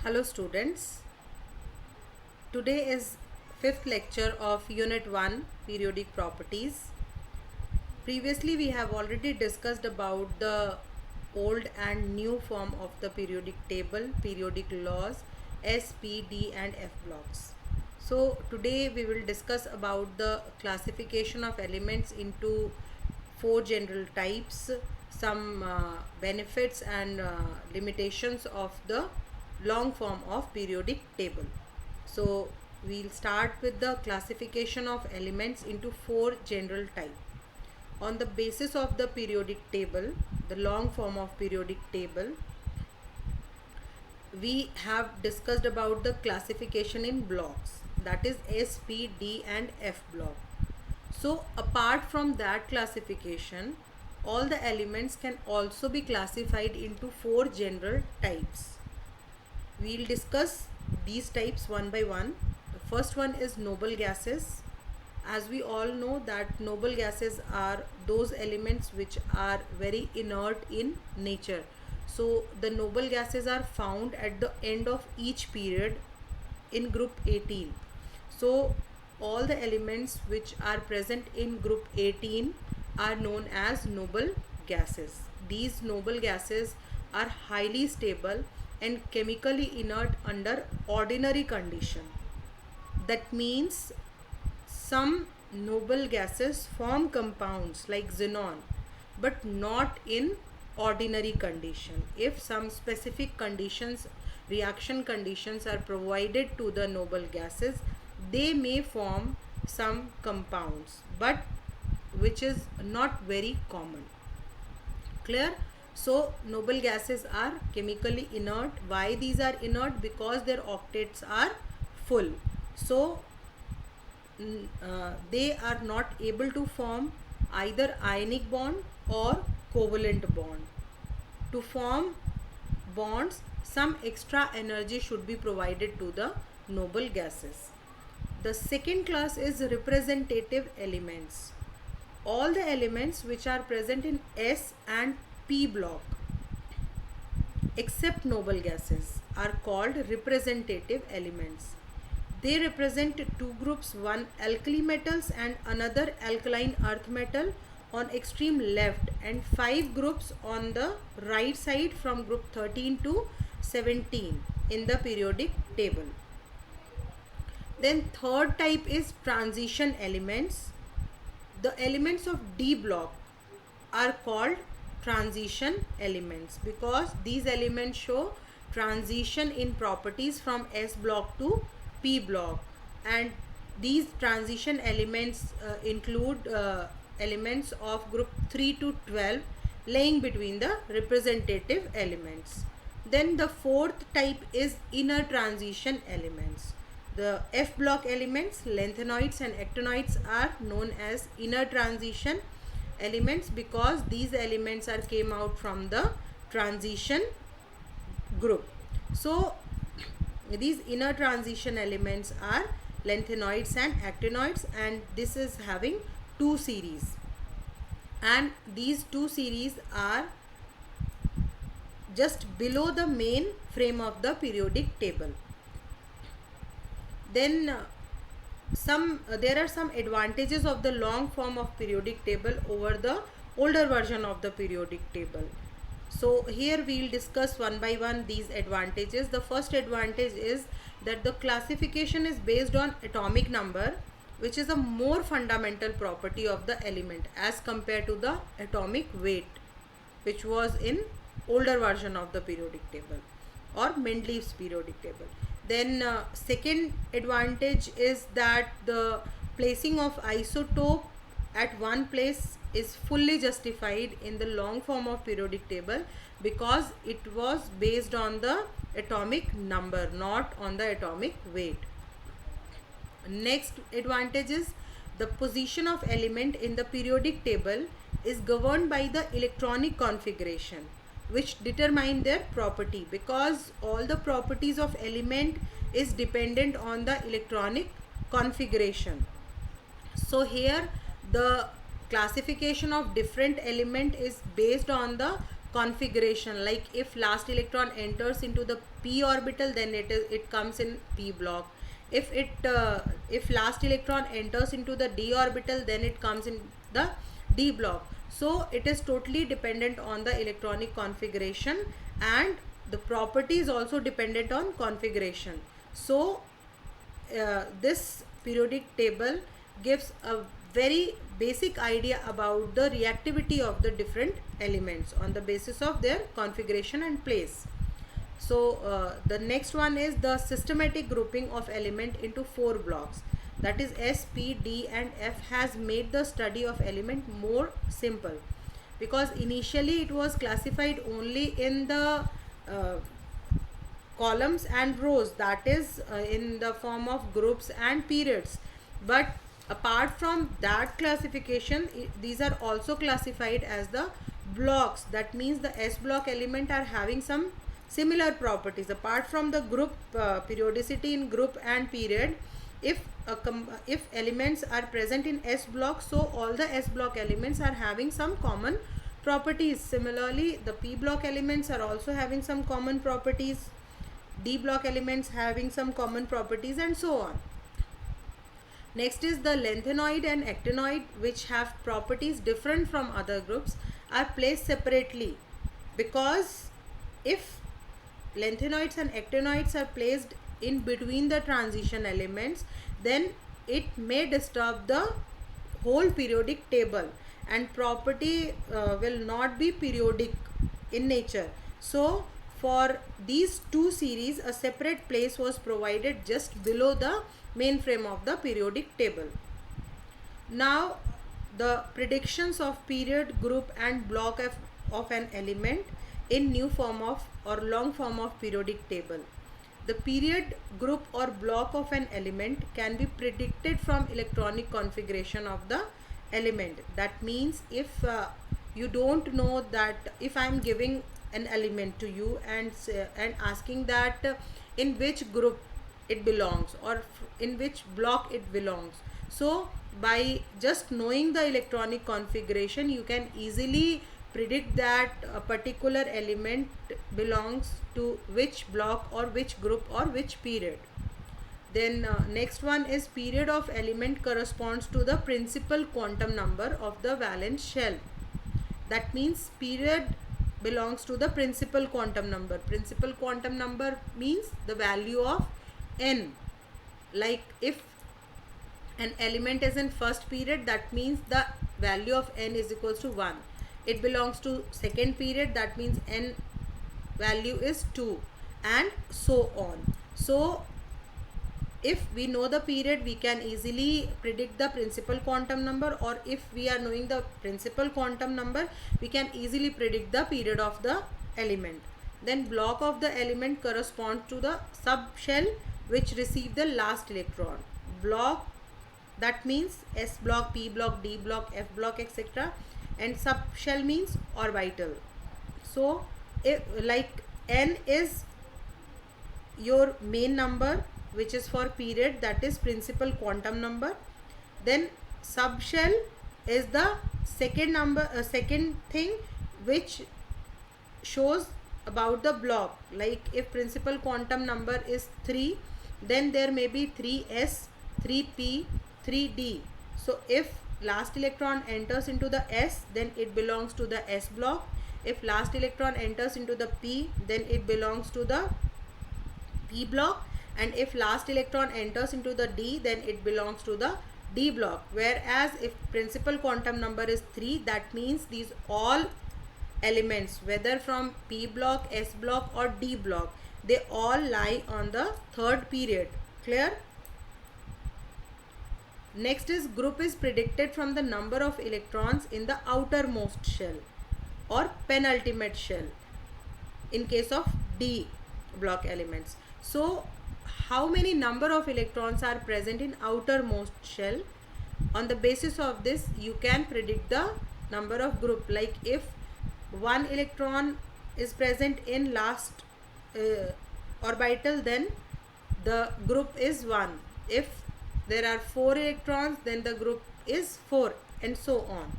Hello students, today is fifth lecture of Unit 1 Periodic Properties. Previously we have already discussed about the old and new form of the periodic table, periodic laws, S, P, D and F blocks. So today we will discuss about the classification of elements into four general types, some benefits and limitations of the long form of periodic table. So we'll start with the classification of elements into four general types. On the basis of the periodic table, the long form of periodic table, we have discussed about the classification in blocks, that is S, P, D and F block. So apart from that classification, all the elements can also be classified into four general types. We'll discuss these types one by one. The first one is noble gases. As we all know that noble gases are those elements which are very inert in nature. So the noble gases are found at the end of each period in group 18. So all the elements which are present in group 18 are known as noble gases. These noble gases are highly stable and chemically inert under ordinary condition. That means some noble gases form compounds like xenon, but not in ordinary condition. If some specific conditions, reaction conditions are provided to the noble gases, they may form some compounds, but which is not very common. Clear? So noble gases are chemically inert. Why these are inert? Because their octets are full. So they are not able to form either ionic bond or covalent bond. To form bonds, some extra energy should be provided to the noble gases. The second class is representative elements. All the elements which are present in S and P block except noble gases are called representative elements. They represent two groups, one alkali metals and another alkaline earth metal on extreme left, and five groups on the right side from group 13 to 17 in the periodic table. Then third type is transition elements. The elements of D block are called transition elements because these elements show transition in properties from S block to P block, and these transition elements include elements of group 3 to 12 laying between the representative elements. Then the fourth type is inner transition elements. The F block elements, lanthanoids and actinoids, are known as inner transition elements because these elements are came out from the transition group. So these inner transition elements are lanthanoids and actinoids, and this is having two series, and these two series are just below the main frame of the periodic table. Then there are some advantages of the long form of periodic table over the older version of the periodic table. So here we will discuss one by one these advantages. The first advantage is that the classification is based on atomic number, which is a more fundamental property of the element as compared to the atomic weight, which was in older version of the periodic table or Mendeleev's periodic table. Then second advantage is that the placing of isotope at one place is fully justified in the long form of periodic table because it was based on the atomic number, not on the atomic weight. Next advantage is the position of element in the periodic table is governed by the electronic configuration, which determine their property, because all the properties of element is dependent on the electronic configuration. So here the classification of different element is based on the configuration, like if last electron enters into the p orbital, then it comes in p block. If last electron enters into the d orbital, then it comes in the d block. So it is totally dependent on the electronic configuration, and the property is also dependent on configuration. So this periodic table gives a very basic idea about the reactivity of the different elements on the basis of their configuration and place. So the next one is the systematic grouping of element into 4 blocks, that is S, P, D and F has made the study of element more simple, because initially it was classified only in the columns and rows, that is in the form of groups and periods. But apart from that classification, these are also classified as the blocks. That means the S block element are having some similar properties. Apart from the group periodicity in group and period, if elements are present in S block, so all the S block elements are having some common properties. Similarly, the P block elements are also having some common properties, D block elements having some common properties, and so on. Next is the lanthanoid and actinoid, which have properties different from other groups, are placed separately, because if lanthanoids and actinoids are placed in between the transition elements, then it may disturb the whole periodic table, and property will not be periodic in nature. So for these two series, a separate place was provided just below the main frame of the periodic table. Now the predictions of period, group and block of an element in new form of or long form of periodic table. The period, group or block of an element can be predicted from electronic configuration of the element. That means if you don't know that, if I am giving an element to you and asking that in which group it belongs or in which block it belongs, so by just knowing the electronic configuration, you can easily predict that a particular element belongs to which block or which group or which period. Then next one is period of element corresponds to the principal quantum number of the valence shell. That means period belongs to the principal quantum number. Principal quantum number means the value of n. Like if an element is in first period, that means the value of n is equals to 1. It belongs to second period, that means n value is 2, and so on. So if we know the period, we can easily predict the principal quantum number, or if we are knowing the principal quantum number, we can easily predict the period of the element. Then block of the element corresponds to the subshell which receive the last electron. Block, that means S block, P block, D block, F block, etc. And subshell means orbital. So if like n is your main number, which is for period, that is principal quantum number. Then subshell is the second number, second thing which shows about the block. Like if principal quantum number is 3, then there may be 3s, 3p, 3d. So if last electron enters into the S, then it belongs to the S block. If last electron enters into the P, then it belongs to the P block. And if last electron enters into the D, then it belongs to the D block. Whereas if principal quantum number is 3, that means these all elements, whether from P block, S block or D block, they all lie on the third period. Clear? Next is group is predicted from the number of electrons in the outermost shell or penultimate shell in case of D block elements. So how many number of electrons are present in outermost shell? On the basis of this, you can predict the number of group. Like if one electron is present in last orbital, then the group is 1. If there are 4 electrons, then the group is 4, and so on.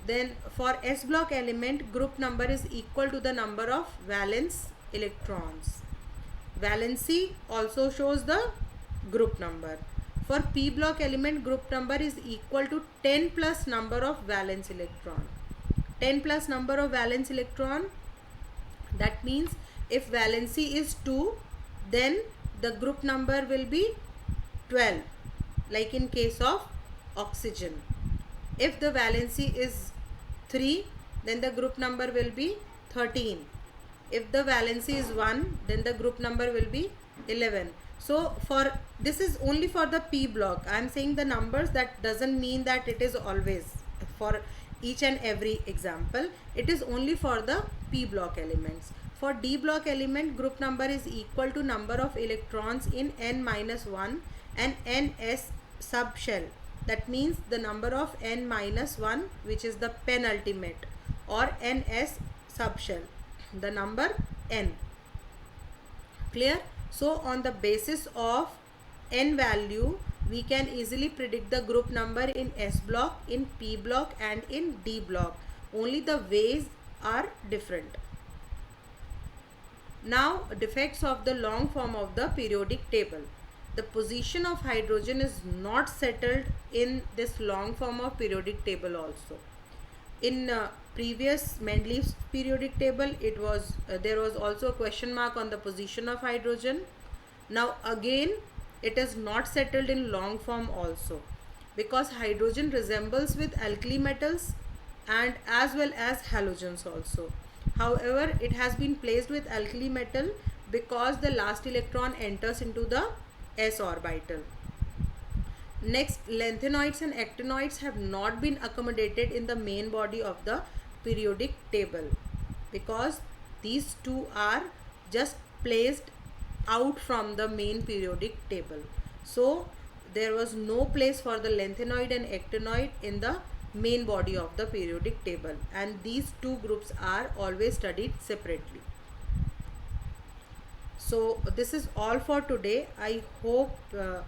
Then for s block element, group number is equal to the number of valence electrons. Valency also shows the group number. For p block element, group number is equal to 10 plus number of valence electron. 10 plus number of valence electron, that means if valency is 2, then the group number will be 12, like in case of oxygen. If the valency is 3, then the group number will be 13. If the valency is 1, then the group number will be 11. So for this is only for the p block. I am saying the numbers, that doesn't mean that it is always for each and every example. It is only for the p block elements. For d block element, group number is equal to number of electrons in n minus 1 and ns subshell. That means the number of n minus 1, which is the penultimate, or ns subshell, the number n. Clear? So on the basis of n value, we can easily predict the group number in s block, in p block and in d block. Only the ways are different. Now, defects of the long form of the periodic table. The position of hydrogen is not settled in this long form of periodic table also. In previous Mendeleev's periodic table, it was there was also a question mark on the position of hydrogen. Now again, it is not settled in long form also, because hydrogen resembles with alkali metals and as well as halogens also. However, it has been placed with alkali metal because the last electron enters into the s orbital. Next, lanthanoids and actinoids have not been accommodated in the main body of the periodic table, because these two are just placed out from the main periodic table. So there was no place for the lanthanoid and actinoid in the main body of the periodic table, and these two groups are always studied separately. So this is all for today. I hope